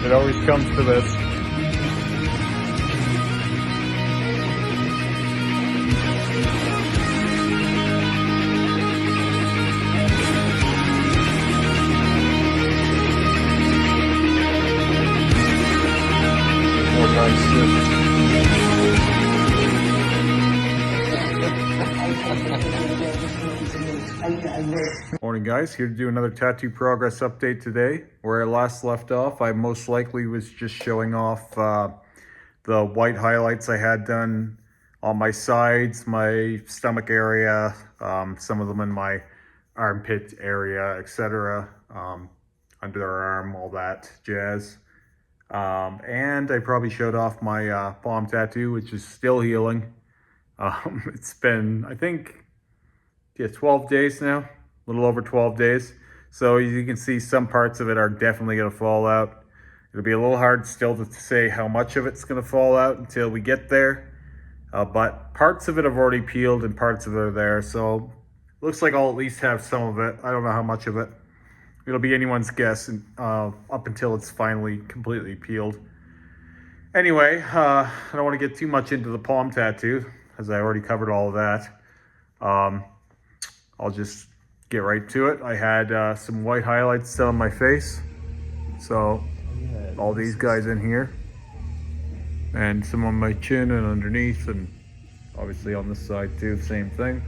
It always comes to this. More nice shit. Morning guys, here to do another tattoo progress update today. Where I last left off, I most likely was just showing off the white highlights I had done on my sides, my stomach area, some of them in my armpit area, etc. Underarm, all that jazz. And I probably showed off my palm tattoo, which is still healing. It's been, I think, 12 days now, a little over 12 days. So as you can see, some parts of it are definitely going to fall out. It'll be a little hard still to say how much of it's going to fall out until we get there. But parts of it have already peeled and parts of it are there. So it looks like I'll at least have some of it. I don't know how much of it. It'll be anyone's guess up until it's finally completely peeled. Anyway, I don't want to get too much into the palm tattoo, as I already covered all of that. I'll just get right to it. I had some white highlights done on my face. So all these guys in here. And some on my chin and underneath, and obviously on this side too, same thing.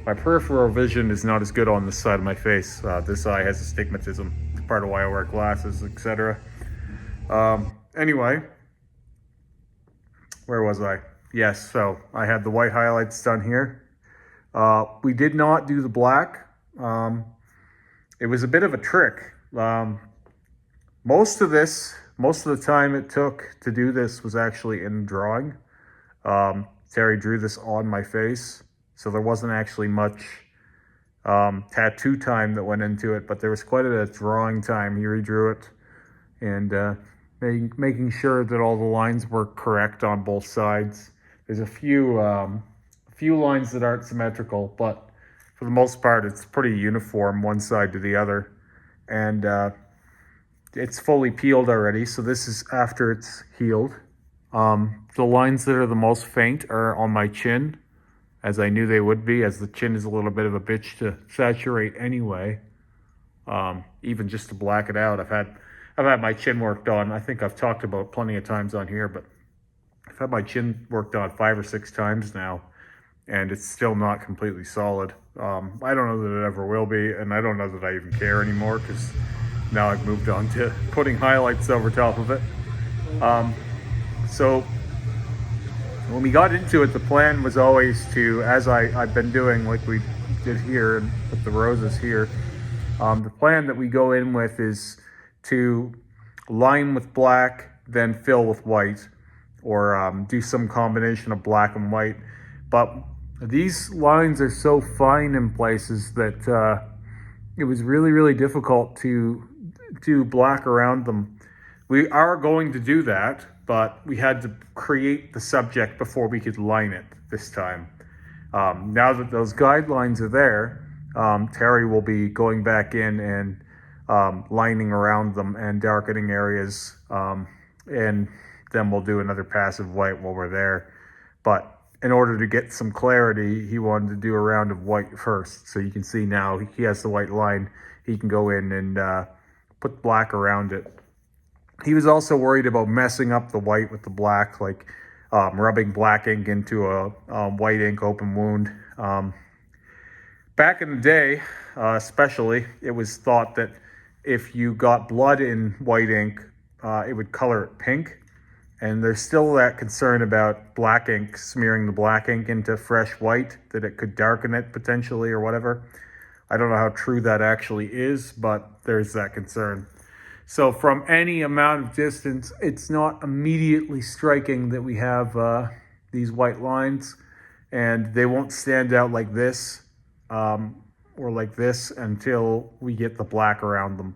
My peripheral vision is not as good on this side of my face. This eye has astigmatism. It's part of why I wear glasses, etc. Anyway, where was I? Yes, so I had the white highlights done here. We did not do the black. It was a bit of a trick. Most of the time it took to do this was actually in drawing. Terry drew this on my face, so there wasn't actually much tattoo time that went into it, but there was quite a bit of drawing time. He redrew it and making sure that all the lines were correct on both sides. There's a few lines that aren't symmetrical, but for the most part, it's pretty uniform one side to the other. And it's fully peeled already, so this is after it's healed. The lines that are the most faint are on my chin, as I knew they would be, as the chin is a little bit of a bitch to saturate anyway. Even just to black it out. I've had my chin worked on. I think I've talked about plenty of times on here, but I've had my chin worked on 5 or 6 times now, and it's still not completely solid. I don't know that it ever will be, and I don't know that I even care anymore, because now I've moved on to putting highlights over top of it. So when we got into it, the plan was always to, as I've been doing like we did here and with the roses here, the plan that we go in with is to line with black, then fill with white, or do some combination of black and white. But these lines are so fine in places that it was really, really difficult to do black around them. We are going to do that, but we had to create the subject before we could line it this time. Now that those guidelines are there, Terry will be going back in and lining around them and darkening areas, and then we'll do another pass of white while we're there. But in order to get some clarity, he wanted to do a round of white first. So you can see now he has the white line. He can go in and put black around it. He was also worried about messing up the white with the black, like rubbing black ink into a white ink open wound. Back in the day, especially, it was thought that if you got blood in white ink, it would color it pink. And there's still that concern about black ink, smearing the black ink into fresh white, that it could darken it potentially or whatever. I don't know how true that actually is, but there's that concern. So from any amount of distance, it's not immediately striking that we have these white lines, and they won't stand out like this or like this until we get the black around them.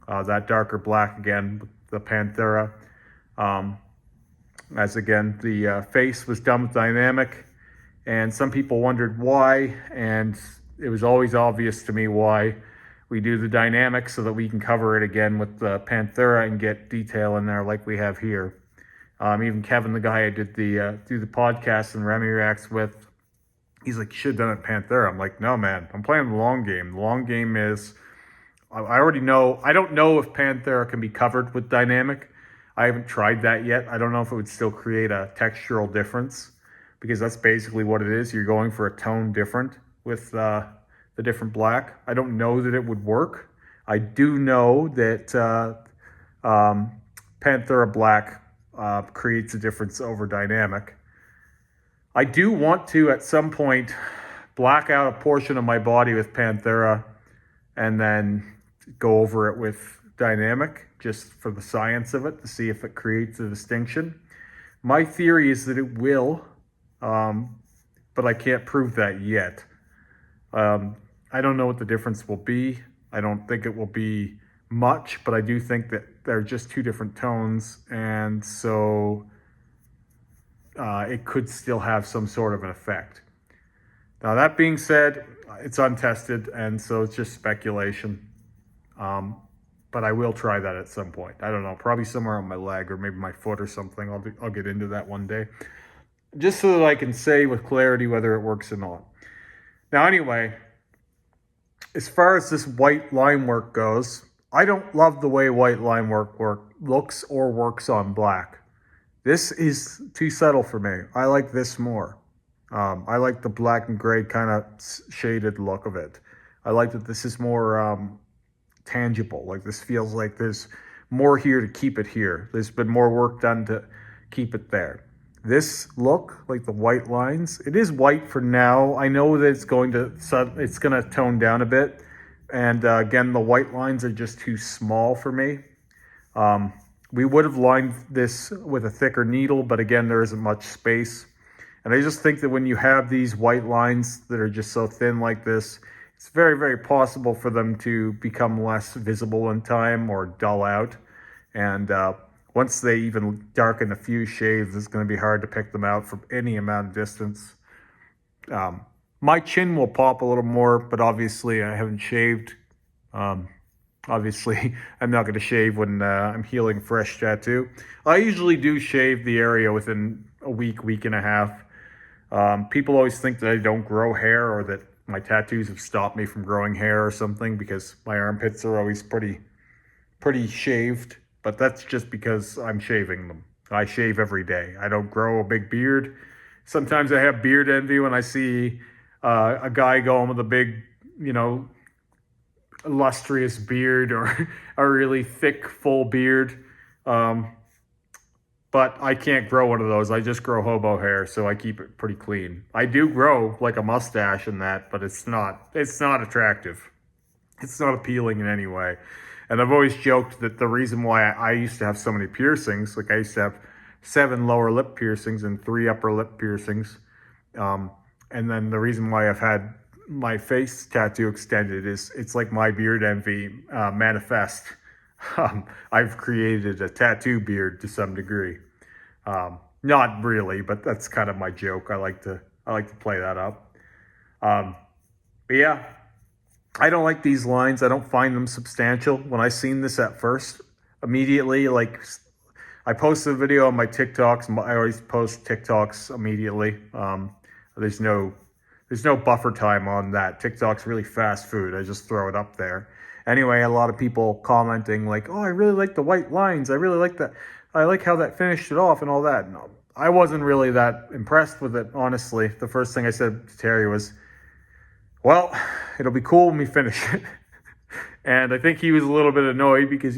That darker black again, the Panthera. As again, the face was done with dynamic, and some people wondered why, and it was always obvious to me why. we do the dynamic so that we can cover it again with the Panthera and get detail in there like we have here. Even Kevin, the guy I did do the podcast and Remy Reacts with, he's like, you should have done it Panthera. I'm like, no, man, I'm playing the long game. The long game is, I already know, I don't know if Panthera can be covered with dynamic. I haven't tried that yet. I don't know if it would still create a textural difference, because that's basically what it is. You're going for a tone different with the different black. I don't know that it would work. I do know that Panthera black creates a difference over dynamic. I do want to, at some point, black out a portion of my body with Panthera and then go over it with dynamic, just for the science of it, to see if it creates a distinction. My theory is that it will, but I can't prove that yet. I don't know what the difference will be. I don't think it will be much, but I do think that they're just two different tones, and so it could still have some sort of an effect. Now, that being said, it's untested, and so it's just speculation. But I will try that at some point. I don't know, probably somewhere on my leg or maybe my foot or something. I'll get into that one day, just so that I can say with clarity whether it works or not. Now, anyway, as far as this white line work goes, I don't love the way white line work looks or works on black. This is too subtle for me. I like this more. I like the black and gray kind of shaded look of it. I like that this is more tangible. Like, this feels like there's more here to keep it here. There's been more work done to keep it there. This look, like the white lines, it is white for now. I know that it's going to tone down a bit. And again, the white lines are just too small for me. We would have lined this with a thicker needle, but again, there isn't much space. And I just think that when you have these white lines that are just so thin like this, it's very, very possible for them to become less visible in time or dull out. And once they even darken a few shades, it's going to be hard to pick them out from any amount of distance. My chin will pop a little more, but obviously I haven't shaved. Obviously, I'm not going to shave when I'm healing a fresh tattoo. I usually do shave the area within a week, week and a half. People always think that I don't grow hair, or that my tattoos have stopped me from growing hair or something, because my armpits are always pretty shaved. But that's just because I'm shaving them. I shave every day. I don't grow a big beard. Sometimes I have beard envy when I see a guy going with a big, illustrious beard, or a really thick, full beard. But I can't grow one of those. I just grow hobo hair, so I keep it pretty clean. I do grow like a mustache and that, but it's not attractive. It's not appealing in any way. And I've always joked that the reason why I used to have so many piercings, like I used to have 7 lower lip piercings and 3 upper lip piercings. And then the reason why I've had my face tattoo extended is it's like my beard envy manifest. I've created a tattoo beard to some degree. Not really, but that's kind of my joke. I like to play that up. But yeah, I don't like these lines. I don't find them substantial. When I seen this at first, immediately, like, I posted a video on my TikToks. I always post TikToks immediately. There's no buffer time on that. TikTok's really fast food. I just throw it up there. Anyway, a lot of people commenting like, "Oh, I really like the white lines. I really like that. I like how that finished it off and all that." No, I wasn't really that impressed with it, honestly. The first thing I said to Terry was, "Well, it'll be cool when we finish it." And I think he was a little bit annoyed because,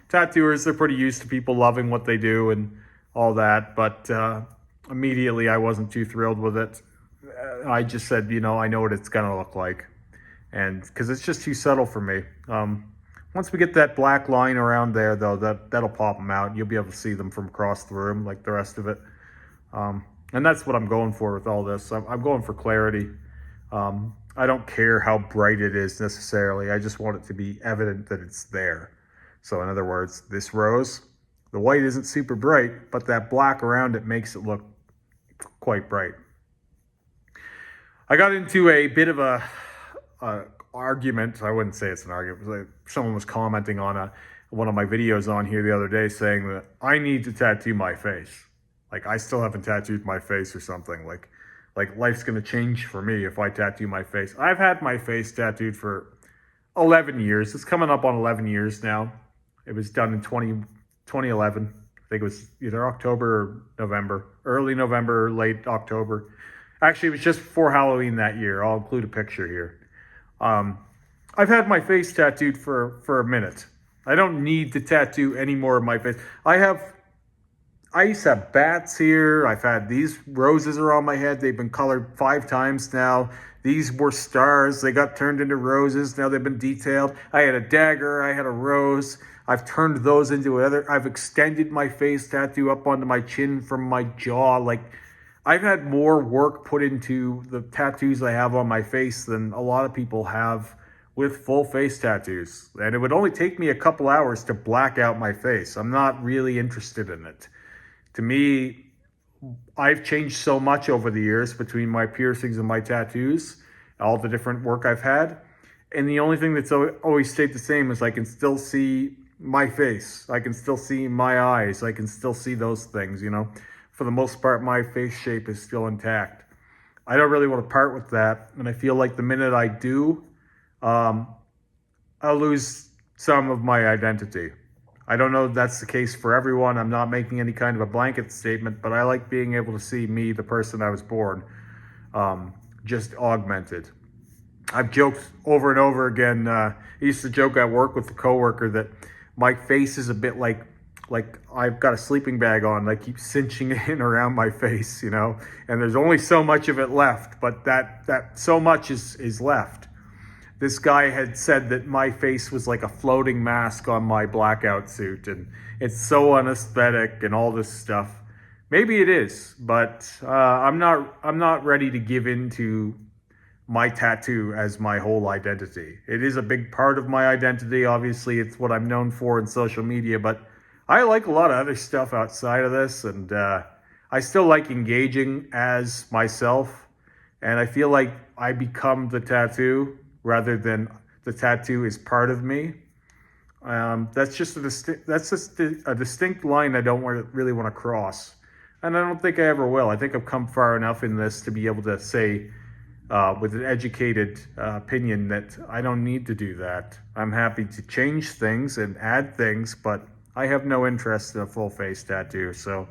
tattooers, they're pretty used to people loving what they do and all that. But immediately I wasn't too thrilled with it. I just said, I know what it's going to look like. And because it's just too subtle for me. Once we get that black line around there, though, that'll pop them out. You'll be able to see them from across the room like the rest of it. And that's what I'm going for with all this. I'm going for clarity. I don't care how bright it is necessarily. I just want it to be evident that it's there. So in other words, this rose, the white isn't super bright, but that black around it makes it look quite bright. I got into a bit of a argument. I wouldn't say it's an argument. Like someone was commenting on one of my videos on here the other day saying that I need to tattoo my face. Like I still haven't tattooed my face or something. Like life's gonna change for me if I tattoo my face. I've had my face tattooed for 11 years. It's coming up on 11 years now. It was done in 2011. I think it was either October or November, early November or late October. Actually, it was just before Halloween that year. I'll include a picture here. I've had my face tattooed for a minute. I don't need to tattoo any more of my face. I used to have bats here. I've had these roses are on my head. They've been colored 5 times now. These were stars. They got turned into roses. Now they've been detailed. I had a dagger. I had a rose. I've turned those into other. I've extended my face tattoo up onto my chin from my jaw. Like, I've had more work put into the tattoos I have on my face than a lot of people have with full face tattoos. And it would only take me a couple hours to black out my face. I'm not really interested in it. To me, I've changed so much over the years between my piercings and my tattoos, all the different work I've had. And the only thing that's always stayed the same is I can still see my face. I can still see my eyes. I can still see those things, you know. For the most part, my face shape is still intact. I don't really want to part with that. And I feel like the minute I do, I'll lose some of my identity. I don't know if that's the case for everyone. I'm not making any kind of a blanket statement, but I like being able to see me, the person I was born, just augmented. I've joked over and over again. I used to joke at work with a coworker that my face is a bit like I've got a sleeping bag on. I keep cinching it in around my face, you know, and there's only so much of it left, but that so much is left. This guy had said that my face was like a floating mask on my blackout suit, and it's so unaesthetic and all this stuff. Maybe it is, but I'm not ready to give in to my tattoo as my whole identity. It is a big part of my identity. Obviously, it's what I'm known for in social media, but I like a lot of other stuff outside of this, and I still like engaging as myself, and I feel like I become the tattoo rather than the tattoo is part of me. That's just a distinct line I don't really want to cross, and I don't think I ever will. I think I've come far enough in this to be able to say with an educated opinion that I don't need to do that. I'm happy to change things and add things, but I have no interest in a full face tattoo. So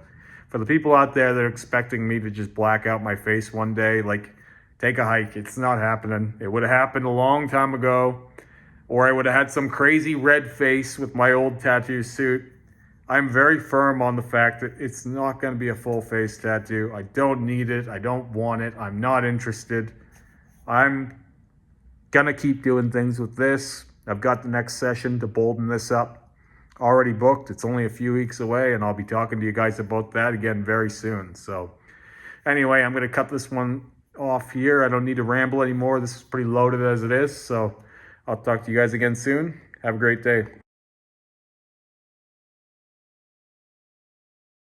for the people out there that are expecting me to just black out my face one day, like, take a hike. It's not happening. It would have happened a long time ago, or I would have had some crazy red face with my old tattoo suit. I'm very firm on the fact that it's not going to be a full face tattoo. I don't need it. I don't want it. I'm not interested. I'm going to keep doing things with this. I've got the next session to bolden this up already booked. It's only a few weeks away, and I'll be talking to you guys about that again very soon. So anyway, I'm going to cut this one off here. I don't need to ramble anymore. This is pretty loaded as it is. So I'll talk to you guys again soon. Have a great day.